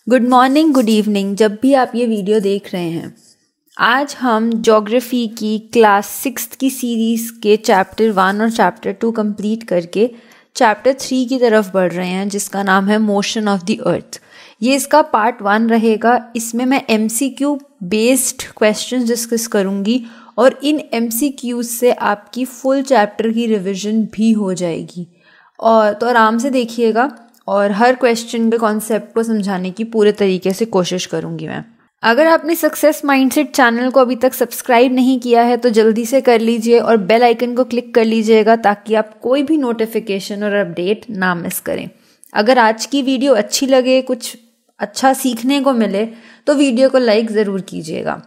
Good morning, good evening, जब भी आप ये वीडियो देख रहे हैं। आज हम ज्योग्राफी की क्लास 6 की सीरीज़ के चैप्टर 1 और चैप्टर 2 कंप्लीट करके चैप्टर 3 की तरफ बढ़ रहे हैं, जिसका नाम है मोशन ऑफ द अर्थ। ये इसका पार्ट 1 रहेगा। इसमें मैं MCQ बेस्ड क्वेश्चंस डिस्कस करूँगी और इन MCQ से आपकी फुल चैप्टर की रिविजन भी हो जाएगी। और तो आराम से देखिएगा और हर क्वेश्चन के कॉन्सेप्ट को समझाने की पूरे तरीके से कोशिश करूंगी मैं। अगर आपने सक्सेस माइंडसेट चैनल को अभी तक सब्सक्राइब नहीं किया है तो जल्दी से कर लीजिए और बेल आइकन को क्लिक कर लीजिएगा ताकि आप कोई भी नोटिफिकेशन और अपडेट ना मिस करें। अगर आज की वीडियो अच्छी लगे, कुछ अच्छा सीखने को मिले तो वीडियो को लाइक ज़रूर कीजिएगा।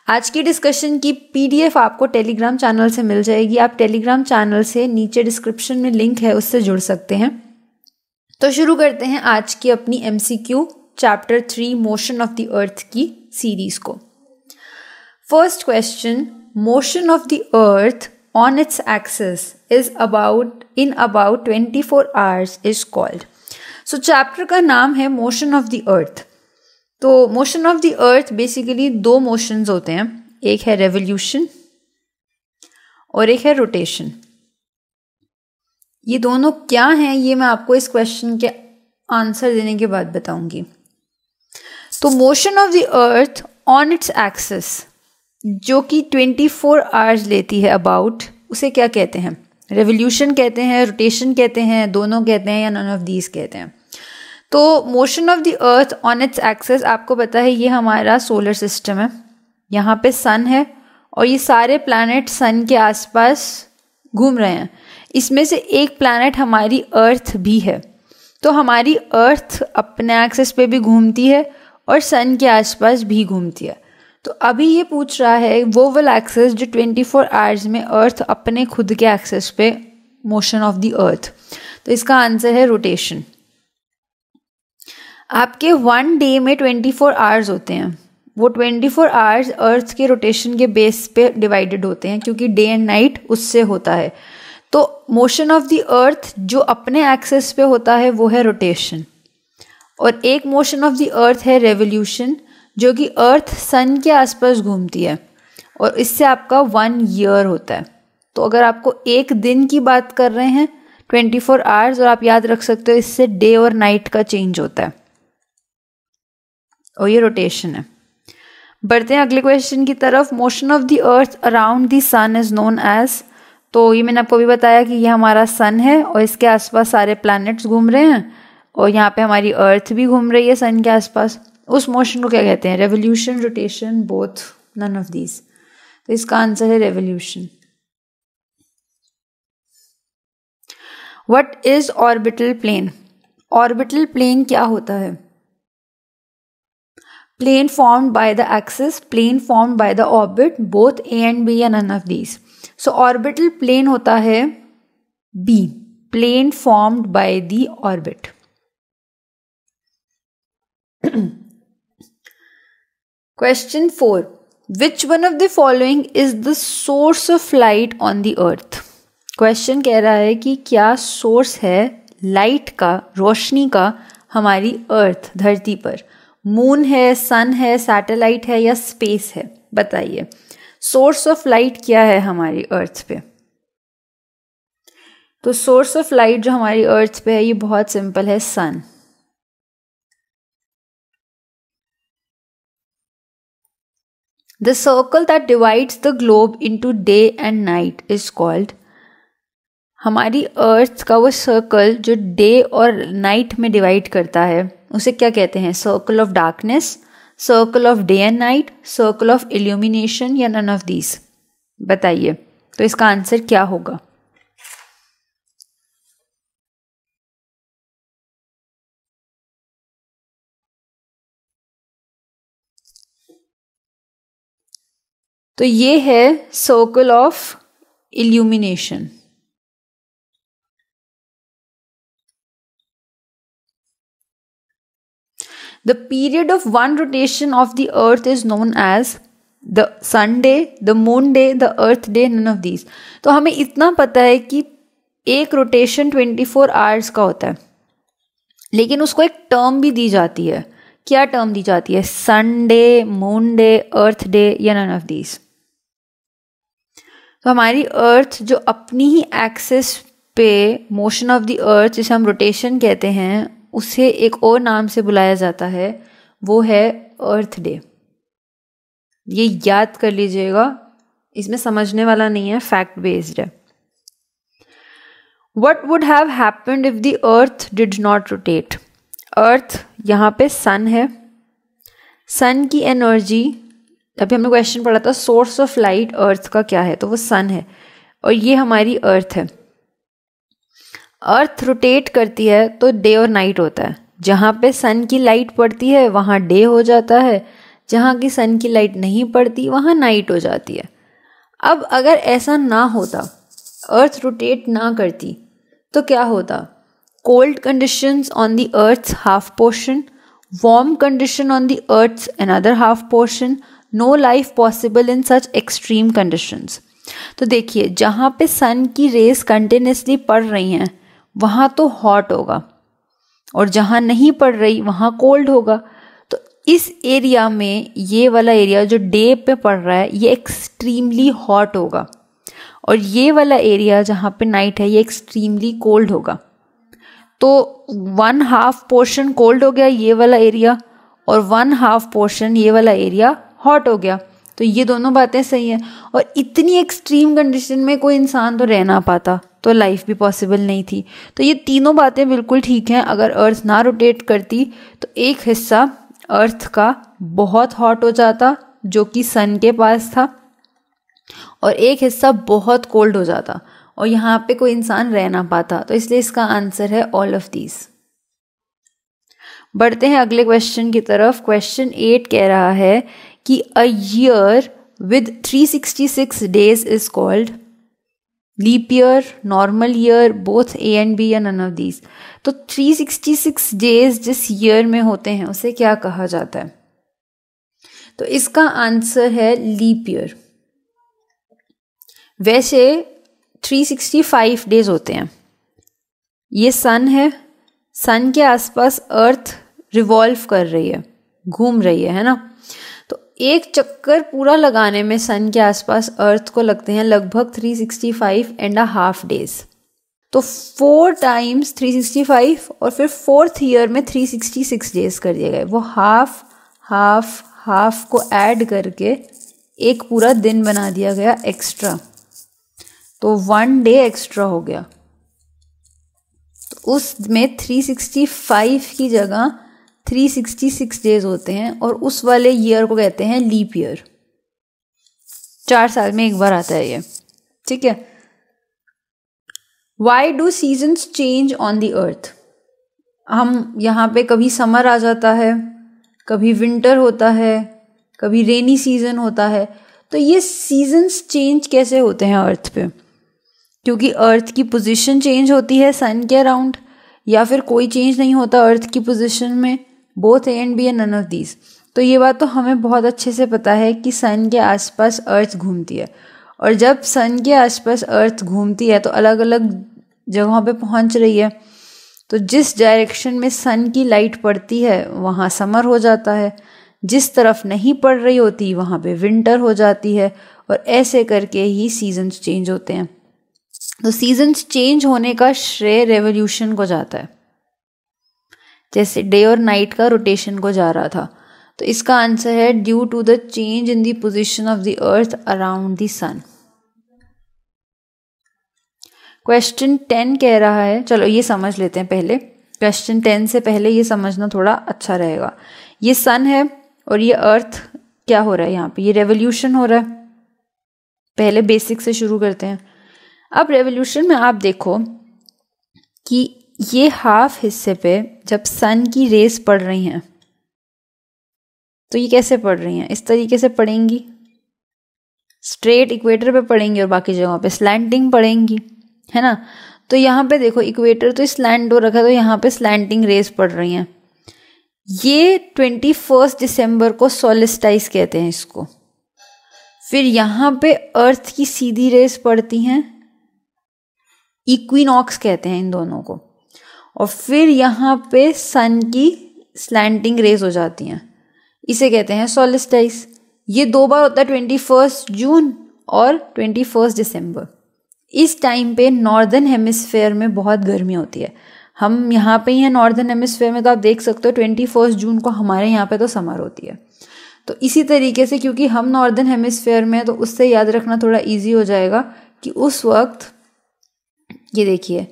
आज की डिस्कशन की PDF आपको टेलीग्राम चैनल से मिल जाएगी। आप टेलीग्राम चैनल से नीचे डिस्क्रिप्शन में लिंक है, उससे जुड़ सकते हैं। तो शुरू करते हैं आज की अपनी MCQ chapter 3 motion of the अर्थ की सीरीज को। First question, motion of the earth on its axis is about 24 hours is called. So chapter का नाम है मोशन ऑफ द अर्थ। तो motion of the earth basically दो मोशंस होते हैं, एक है रेवोल्यूशन और एक है रोटेशन। ये दोनों क्या हैं ये मैं आपको इस क्वेश्चन के आंसर देने के बाद बताऊंगी। तो motion of the earth on its axis जो कि 24 आवर्स लेती है अबाउट, उसे क्या कहते हैं? रेवोल्यूशन कहते हैं, रोटेशन कहते हैं, दोनों कहते हैं या नन ऑफ दीज कहते हैं। तो motion of the earth on its axis, आपको पता है ये हमारा सोलर सिस्टम है। यहाँ पे सन है और ये सारे प्लैनेट सन के आसपास घूम रहे हैं। इसमें से एक प्लैनेट हमारी अर्थ भी है। तो हमारी अर्थ अपने एक्सिस पे भी घूमती है और सन के आसपास भी घूमती है। तो अभी ये पूछ रहा है वो वाला एक्सिस जो 24 आवर्स में अर्थ अपने खुद के एक्सिस पे मोशन ऑफ द अर्थ। तो इसका आंसर है रोटेशन। आपके 1 डे में 24 आवर्स होते हैं। वो 24 आवर्स अर्थ के रोटेशन के बेस पे डिवाइडेड होते हैं क्योंकि डे एंड नाइट उससे होता है। तो मोशन ऑफ द अर्थ जो अपने एक्सिस पे होता है वो है रोटेशन, और एक मोशन ऑफ द अर्थ है रेवोल्यूशन जो कि अर्थ सन के आसपास घूमती है और इससे आपका 1 ईयर होता है। तो अगर आपको एक दिन की बात कर रहे हैं 24 आवर्स, और आप याद रख सकते हो इससे डे और नाइट का चेंज होता है और ये रोटेशन है। बढ़ते हैं अगले क्वेश्चन की तरफ। Motion of the earth around the sun is known as. तो ये मैंने आपको भी बताया कि ये हमारा सन है और इसके आसपास सारे प्लैनेट्स घूम रहे हैं और यहाँ पे हमारी अर्थ भी घूम रही है सन के आसपास। उस मोशन को क्या कहते हैं? Revolution, rotation, both, none of these. तो इसका आंसर है revolution. What is orbital plane? Orbital plane क्या होता है? Plane formed by the axis, plane formed by the orbit, both A and B या none of these. So orbital plane होता है B, plane formed by the orbit. Question 4, which one of the following is the source of light on the earth? Question कह रहा है कि क्या source है light का, रोशनी का हमारी अर्थ धरती पर? मून है, सन है, सैटेलाइट है या स्पेस है? बताइए सोर्स ऑफ लाइट क्या है हमारी अर्थ पे? तो सोर्स ऑफ लाइट जो हमारी अर्थ पे है ये बहुत सिंपल है, sun. The circle that divides the globe into day and night is called. हमारी अर्थ का वो सर्कल जो डे और नाइट में डिवाइड करता है उसे क्या कहते हैं? Circle of darkness, circle of day and night, circle of illumination या नन ऑफ दीज? बताइए तो इसका आंसर क्या होगा? तो ये है circle of illumination. The period of one rotation of the earth is known as the sun day, the moon day, the earth day, none of these। तो हमें इतना पता है कि एक रोटेशन 24 आवर्स का होता है, लेकिन उसको एक टर्म भी दी जाती है क्या टर्म दी जाती है? सन डे, मून डे, अर्थ डे या नन ऑफ दीज? तो हमारी अर्थ जो अपनी ही एक्सिस पे मोशन ऑफ द अर्थ, जिसे हम रोटेशन कहते हैं, उसे एक और नाम से बुलाया जाता है, वो है अर्थ डे। ये याद कर लीजिएगा, इसमें समझने वाला नहीं है, फैक्ट बेस्ड है। What would have happened if the earth did not rotate? अर्थ यहाँ पे सन है, सन की एनर्जी, अभी हमने क्वेश्चन पढ़ा था सोर्स ऑफ लाइट अर्थ का क्या है, तो वो सन है और ये हमारी अर्थ है। अर्थ रोटेट करती है तो डे और नाइट होता है। जहाँ पे सन की लाइट पड़ती है वहाँ डे हो जाता है, जहाँ की सन की लाइट नहीं पड़ती वहाँ नाइट हो जाती है। अब अगर ऐसा ना होता, अर्थ रोटेट ना करती, तो क्या होता? Cold conditions on the earth's half portion, warm condition on the earth's another half portion, no life possible in such extreme conditions. तो देखिए, जहाँ पे सन की रेस कंटिन्यूसली पड़ रही हैं वहाँ तो हॉट होगा और जहाँ नहीं पड़ रही वहाँ कोल्ड होगा। तो इस एरिया में, ये वाला एरिया जो डे पे पड़ रहा है, ये एक्सट्रीमली हॉट होगा और ये वाला एरिया जहाँ पे नाइट है ये एक्सट्रीमली कोल्ड होगा। तो 1/2 पोर्शन कोल्ड हो गया ये वाला एरिया और 1/2 पोर्शन ये वाला एरिया हॉट हो गया। तो ये दोनों बातें सही हैं। और इतनी एक्सट्रीम कंडीशन में कोई इंसान तो रह ना पाता, तो लाइफ भी पॉसिबल नहीं थी। तो ये तीनों बातें बिल्कुल ठीक हैं। अगर अर्थ ना रोटेट करती तो एक हिस्सा अर्थ का बहुत हॉट हो जाता जो कि सन के पास था, और एक हिस्सा बहुत कोल्ड हो जाता और यहाँ पे कोई इंसान रह ना पाता। तो इसलिए इसका आंसर है ऑल ऑफ दीज। बढ़ते हैं अगले क्वेश्चन की तरफ। क्वेश्चन 8 कह रहा है कि a year with 366 days is called leap year, normal year, both A and B या नन ऑफ दीज। तो 366 डेज जिस ईयर में होते हैं उसे क्या कहा जाता है? तो इसका आंसर है लीप ईयर। वैसे 365 डेज होते हैं। ये सन है, सन के आसपास अर्थ रिवॉल्व कर रही है, घूम रही है ना। तो एक चक्कर पूरा लगाने में सन के आसपास अर्थ को लगते हैं लगभग 365.5 डेज। तो 4 टाइम्स 365 और फिर 4th ईयर में 366 डेज कर दिए गए। वो हाफ हाफ हाफ को ऐड करके एक पूरा दिन बना दिया गया एक्स्ट्रा, तो 1 डे एक्स्ट्रा हो गया। तो उसमें 365 की जगह 366 डेज होते हैं और उस वाले ईयर को कहते हैं लीप ईयर। 4 साल में एक बार आता है ये, ठीक है। Why do seasons change on the अर्थ? हम यहाँ पे कभी समर आ जाता है, कभी विंटर होता है, कभी रेनी सीजन होता है। तो ये सीजन्स चेंज कैसे होते हैं अर्थ पे? क्योंकि अर्थ की पोजीशन चेंज होती है सन के अराउंड, या फिर कोई चेंज नहीं होता अर्थ की पोजीशन में, बोथ ए एंड बी या नन ऑफ दीज। तो ये बात तो हमें बहुत अच्छे से पता है कि सन के आसपास अर्थ घूमती है, और जब सन के आसपास अर्थ घूमती है तो अलग अलग जगहों पे पहुंच रही है। तो जिस डायरेक्शन में सन की लाइट पड़ती है वहाँ समर हो जाता है, जिस तरफ नहीं पड़ रही होती वहाँ पे विंटर हो जाती है, और ऐसे करके ही सीजन्स चेंज होते हैं। तो सीजन्स चेंज होने का श्रेय रेवोल्यूशन को जाता है, जैसे डे और नाइट का रोटेशन को जा रहा था। तो इसका आंसर है due to the change in the position of the earth around the sun. Question 10 कह रहा है, चलो ये समझ लेते हैं पहले। क्वेश्चन 10 से पहले ये समझना थोड़ा अच्छा रहेगा। ये सन है और ये अर्थ क्या हो रहा है यहाँ पे? ये रेवोल्यूशन हो रहा है। पहले बेसिक से शुरू करते हैं। अब रेवोल्यूशन में आप देखो कि ये हाफ हिस्से पे जब सन की रेस पड़ रही हैं तो ये कैसे पड़ रही हैं? इस तरीके से पड़ेंगी, स्ट्रेट इक्वेटर पे पड़ेंगी और बाकी जगहों पे स्लैंटिंग पड़ेंगी, है ना। तो यहाँ पे देखो इक्वेटर तो स्लैंट हो रखा है, तो यहाँ पे स्लैंटिंग रेस पड़ रही हैं। ये 21 दिसंबर को सोलिस्टाइस कहते हैं इसको। फिर यहाँ पे अर्थ की सीधी रेस पड़ती हैं, इक्विनॉक्स कहते हैं इन दोनों को। और फिर यहाँ पे सन की स्लैंटिंग रेज हो जाती हैं, इसे कहते हैं सोलिस्टाइस। ये 2 बार होता है, 21 जून और 21 दिसंबर। इस टाइम पे नॉर्दर्न हेमिस्फेयर में बहुत गर्मी होती है। हम यहाँ पे ही हैं नॉर्दर्न हेमिस्फेयर में, तो आप देख सकते हो 21 जून को हमारे यहाँ पे तो समर होती है। तो इसी तरीके से क्योंकि हम नॉर्दर्न हेमिस्फेयर में, तो उससे याद रखना थोड़ा इजी हो जाएगा कि उस वक्त, ये देखिए,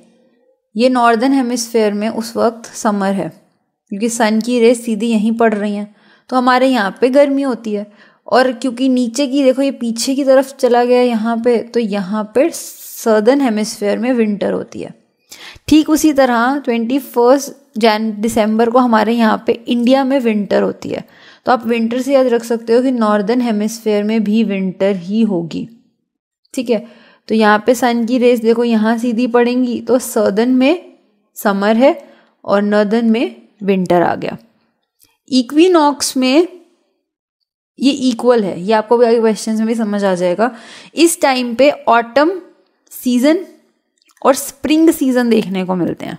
ये नॉर्दर्न हेमिस्फेयर में उस वक्त समर है क्योंकि सन की रेस सीधी यहीं पड़ रही हैं, तो हमारे यहाँ पे गर्मी होती है। और क्योंकि नीचे की देखो, ये पीछे की तरफ चला गया यहाँ पे, तो यहाँ पे सदर्न हेमिस्फेयर में विंटर होती है। ठीक उसी तरह 21 दिसंबर को हमारे यहाँ पे इंडिया में विंटर होती है। तो आप विंटर से याद रख सकते हो कि नॉर्दर्न हेमिस्फेयर में भी विंटर ही होगी, ठीक है। तो यहाँ पे सन की रेस देखो यहाँ सीधी पड़ेंगी, तो सदर्न में समर है और नॉर्दर्न में विंटर आ गया। इक्विनॉक्स में ये इक्वल है, ये आपको भी आगे क्वेश्चंस में भी समझ आ जाएगा। इस टाइम पे ऑटम सीजन और स्प्रिंग सीजन देखने को मिलते हैं।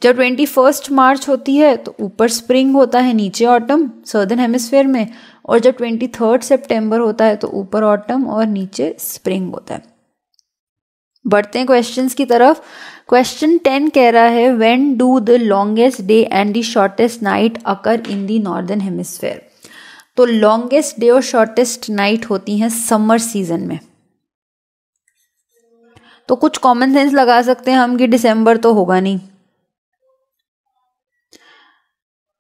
जब 21 मार्च होती है तो ऊपर स्प्रिंग होता है, नीचे ऑटम सदर्न हेमिस्फेयर में, और जब 23 सितंबर होता है तो ऊपर ऑटम और नीचे स्प्रिंग होता है। बढ़ते हैं क्वेश्चंस की तरफ। क्वेश्चन 10 कह रहा है when do the longest day and the shortest night occur in the northern hemisphere. तो लॉन्गेस्ट डे और शॉर्टेस्ट नाइट होती हैं समर सीजन में। तो कुछ कॉमन सेंस लगा सकते हैं हम कि दिसंबर तो होगा नहीं।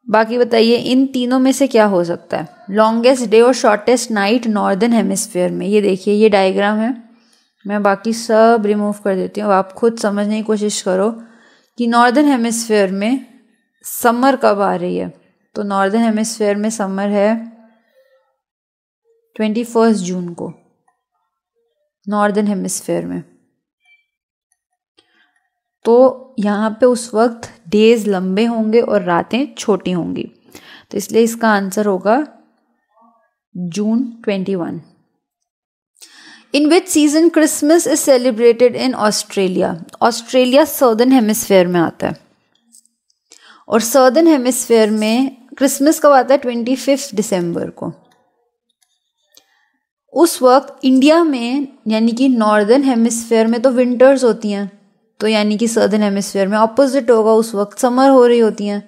बाकी बताइए इन तीनों में से क्या हो सकता है। लॉन्गेस्ट डे और शॉर्टेस्ट नाइट नॉर्दर्न हेमिस्फेयर में, ये देखिए ये डायग्राम है, मैं बाकी सब रिमूव कर देती हूँ, आप खुद समझने की कोशिश करो कि नॉर्दर्न हेमिस्फेयर में समर कब आ रही है। तो नॉर्दर्न हेमिस्फेयर में समर है 21 जून को नॉर्दर्न हेमिस्फेयर में। तो यहाँ पे उस वक्त डेज लंबे होंगे और रातें छोटी होंगी, तो इसलिए इसका आंसर होगा June 21। In which season Christmas is celebrated in Australia. Australia southern hemisphere में आता है और सदर्न हेमिस्फेयर में क्रिसमस कब आता है 25 दिसंबर को। उस वक्त इंडिया में यानी कि नॉर्दर्न हेमिस्फेयर में तो विंटर्स होती हैं, तो यानी कि सदर्न हेमिस्फेयर में ऑपोजिट होगा, उस वक्त समर हो रही होती हैं।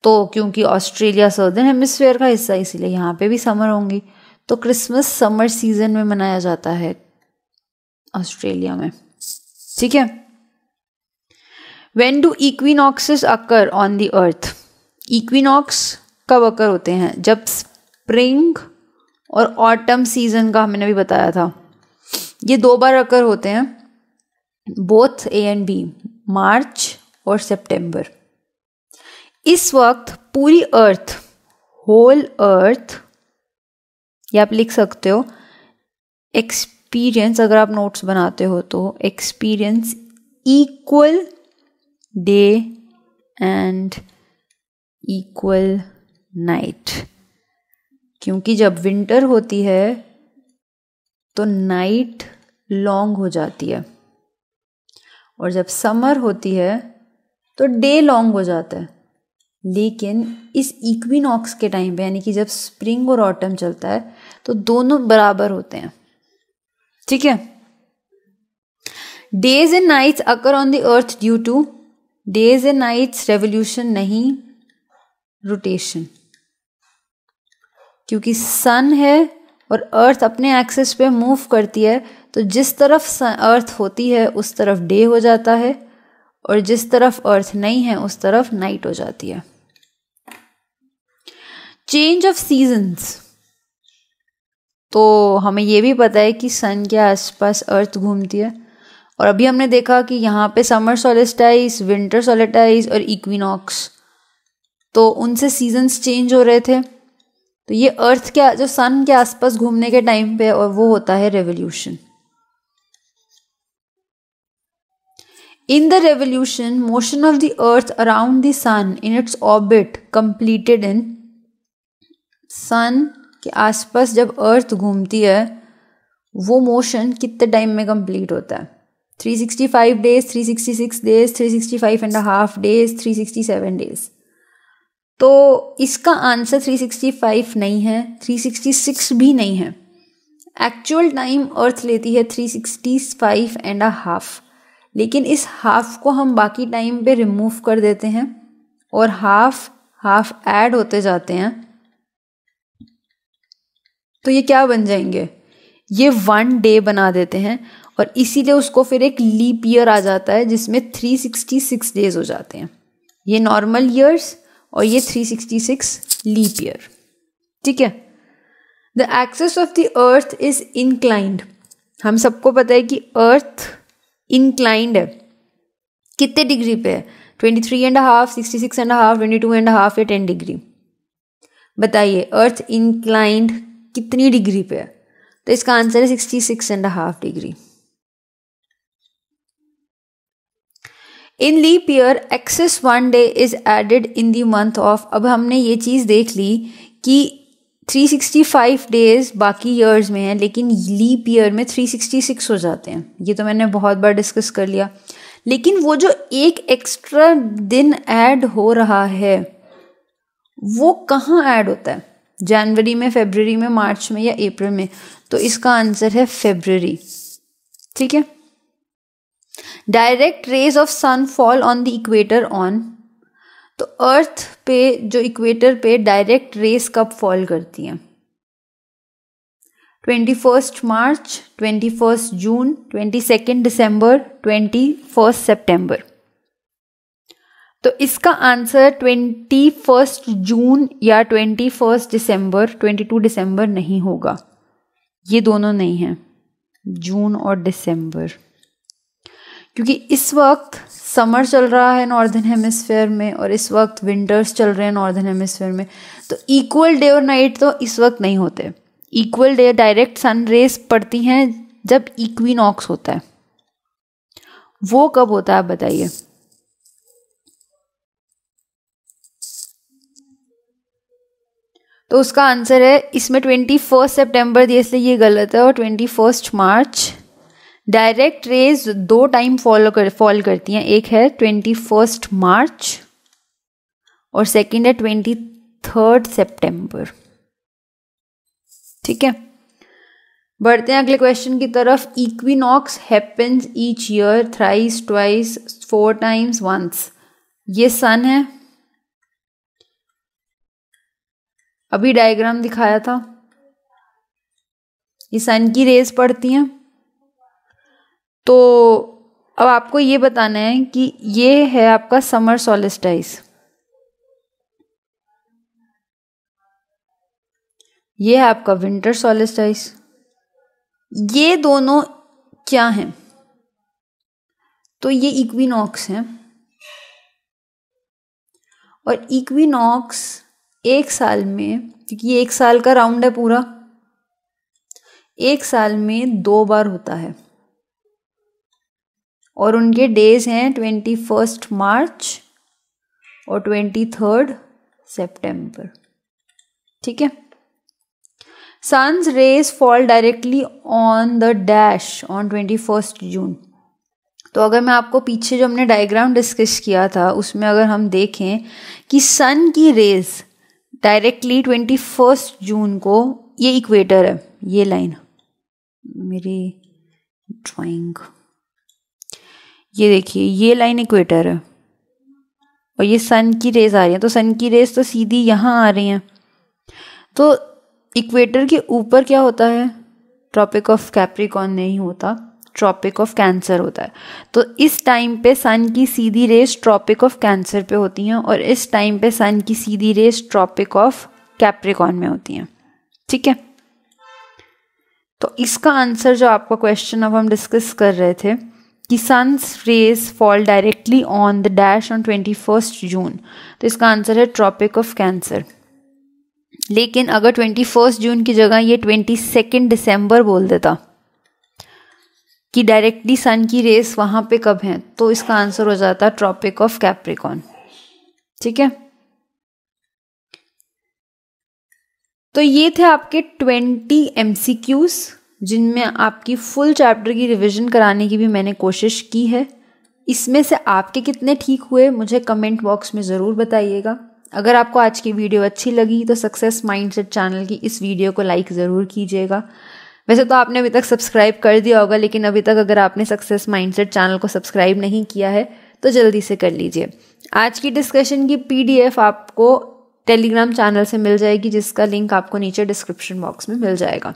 तो क्योंकि ऑस्ट्रेलिया सदर्न हेमिस्फेयर का हिस्सा, इसीलिए यहाँ पे भी समर होंगी। तो क्रिसमस समर सीजन में मनाया जाता है ऑस्ट्रेलिया में, ठीक है। When do equinoxes occur on the earth. Equinox कब अकर होते हैं, जब स्प्रिंग और ऑटम सीजन का हमने भी बताया था, ये 2 बार अकर होते हैं, बोथ ए एंड बी, मार्च और सितंबर। इस वक्त पूरी अर्थ, होल अर्थ, या आप लिख सकते हो एक्सपीरियंस, अगर आप नोट्स बनाते हो तो experience equal day and equal night. क्योंकि जब विंटर होती है तो नाइट लॉन्ग हो जाती है और जब समर होती है तो डे लॉन्ग हो जाता है। लेकिन इस इक्विनॉक्स के टाइम पे यानी कि जब स्प्रिंग और ऑटम चलता है तो दोनों बराबर होते हैं, ठीक है। Days and nights occur on the earth due to, days and nights revolution नहीं रोटेशन, क्योंकि सन है और अर्थ अपने एक्सिस पे मूव करती है, तो जिस तरफ अर्थ होती है उस तरफ डे हो जाता है और जिस तरफ अर्थ नहीं है उस तरफ नाइट हो जाती है। चेंज ऑफ सीजन्स, तो हमें ये भी पता है कि सन के आसपास अर्थ घूमती है, और अभी हमने देखा कि यहाँ पे समर सोलिस्टाइस, विंटर सोलिस्टाइस और इक्विनॉक्स, तो उनसे सीजन्स चेंज हो रहे थे। तो ये अर्थ के जो सन के आसपास घूमने के टाइम पे, और वो होता है revolution. In the revolution, motion of the earth around the sun in its orbit completed in, सन के आसपास जब अर्थ घूमती है वो मोशन कितने टाइम में कंप्लीट होता है? 365 डेज, 366 डेज, 365.5 डेज, 367 डेज। तो इसका आंसर 365 नहीं है, 366 भी नहीं है। एक्चुअल टाइम अर्थ लेती है 365.5, लेकिन इस हाफ को हम बाकी टाइम पे रिमूव कर देते हैं और हाफ ऐड होते जाते हैं, तो ये क्या बन जाएंगे, ये 1 डे बना देते हैं और इसीलिए उसको फिर एक लीप ईयर आ जाता है जिसमें 366 डेज हो जाते हैं। ये नॉर्मल ईयर्स और ये 366 लीप ईयर। ठीक है। The axis of the earth is inclined. हम सबको पता है कि अर्थ इंक्लाइंड है, कितने डिग्री पे है, 23.5, 66.5, 22.5 या 10 डिग्री। बताइए अर्थ इंक्लाइंड कितनी डिग्री पे है, तो इसका आंसर है 66.5 degree. In leap year excess 1 day is added in the month of. अब हमने ये चीज़ देख ली कि 365 डेज बाकी ईयर्स में है, लेकिन लीप ईयर में 366 हो जाते हैं। ये तो मैंने बहुत बार डिस्कस कर लिया। लेकिन वो जो एक एक्स्ट्रा दिन ऐड हो रहा है वो कहाँ ऐड होता है, जनवरी में, फरवरी में, मार्च में या अप्रैल में? तो इसका आंसर है फरवरी। ठीक है। Direct rays of sun fall on the equator on. तो अर्थ पे जो इक्वेटर पे डायरेक्ट रेज कब फॉल करती हैं? 21 मार्च, 21 जून, 22 दिसंबर, 21 सितंबर। तो इसका आंसर 21 जून या 21 दिसंबर, 22 दिसंबर नहीं होगा। ये दोनों नहीं हैं, जून और दिसंबर, क्योंकि इस वक्त समर चल रहा है नॉर्दर्न हेमिस्फेयर में और इस वक्त विंटर्स चल रहे हैं नॉर्दर्न हेमिस्फेयर में। तो इक्वल डे और नाइट तो इस वक्त नहीं होते। Equal day direct sun rays पड़ती हैं जब इक्विनॉक्स होता है। वो कब होता है आप बताइए? तो उसका आंसर है, इसमें 21 सितंबर दिया इसलिए ये गलत है, और 21 मार्च। डायरेक्ट रेज 2 टाइम फॉल करती हैं, एक है 21 मार्च और सेकंड है 23 सितंबर। ठीक है। बढ़ते हैं अगले क्वेश्चन की तरफ। Equinox happens each year thrice, twice, 4 times, once. ये सन है, अभी डायग्राम दिखाया था। ये सन की रेज पड़ती हैं। तो अब आपको ये बताना है कि ये है आपका समर सॉलिस्टाइस, ये है आपका विंटर सॉलिस्टाइस। ये दोनों क्या हैं? तो ये इक्विनॉक्स हैं और इक्विनॉक्स एक साल में, क्योंकि ये 1 साल का राउंड है पूरा, 1 साल में 2 बार होता है और उनके डेज हैं 21 मार्च और 23 सितंबर। ठीक है। Sun's rays fall directly on the dash on 21 June. तो अगर मैं आपको पीछे जो हमने डायग्राम डिस्कस किया था उसमें अगर हम देखें कि सन की रेज डायरेक्टली 21 जून को, ये इक्वेटर है, ये लाइन मेरी ड्राइंग, ये देखिए ये लाइन इक्वेटर है और ये सन की रेज आ रही है। तो सन की रेज तो सीधी यहाँ आ रही हैं। तो इक्वेटर के ऊपर क्या होता है? ट्रॉपिक ऑफ कैप्रिकॉर्न नहीं होता, ट्रॉपिक ऑफ कैंसर होता है। तो इस टाइम पे सन की सीधी रेज ट्रॉपिक ऑफ कैंसर पे होती हैं और इस टाइम पे सन की सीधी रेज ट्रॉपिक ऑफ कैप्रिकॉर्न में होती हैं। ठीक है। तो इसका आंसर जो आपका क्वेश्चन अब हम डिस्कस कर रहे थे कि sun's rays fall directly on the dash on 21 June, तो इसका आंसर है ट्रॉपिक ऑफ कैंसर। लेकिन अगर 21 जून की जगह ये 22 दिसंबर बोल देता कि डायरेक्टली सन की रेस वहाँ पे कब हैं, तो इसका आंसर हो जाता ट्रॉपिक ऑफ कैप्रिकॉर्न। ठीक है। तो ये थे आपके 20 MCQs जिनमें आपकी फुल चैप्टर की रिवीजन कराने की भी मैंने कोशिश की है। इसमें से आपके कितने ठीक हुए मुझे कमेंट बॉक्स में ज़रूर बताइएगा। अगर आपको आज की वीडियो अच्छी लगी तो सक्सेस माइंडसेट चैनल की इस वीडियो को लाइक ज़रूर कीजिएगा। वैसे तो आपने अभी तक सब्सक्राइब कर दिया होगा, लेकिन अभी तक अगर आपने सक्सेस माइंडसेट चैनल को सब्सक्राइब नहीं किया है तो जल्दी से कर लीजिए। आज की डिस्कशन की PDF आपको टेलीग्राम चैनल से मिल जाएगी, जिसका लिंक आपको नीचे डिस्क्रिप्शन बॉक्स में मिल जाएगा।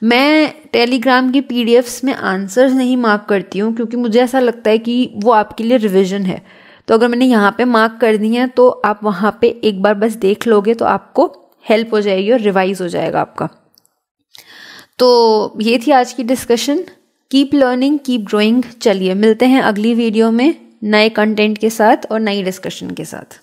मैं टेलीग्राम की PDFs में आंसर्स नहीं मार्क करती हूँ, क्योंकि मुझे ऐसा लगता है कि वो आपके लिए रिविजन है। तो अगर मैंने यहाँ पे मार्क कर दी है तो आप वहाँ पे एक बार बस देख लोगे तो आपको हेल्प हो जाएगी और रिवाइज हो जाएगा आपका। तो ये थी आज की discussion. Keep learning, keep growing. चलिए मिलते हैं अगली वीडियो में नए कंटेंट के साथ और नई डिस्कशन के साथ।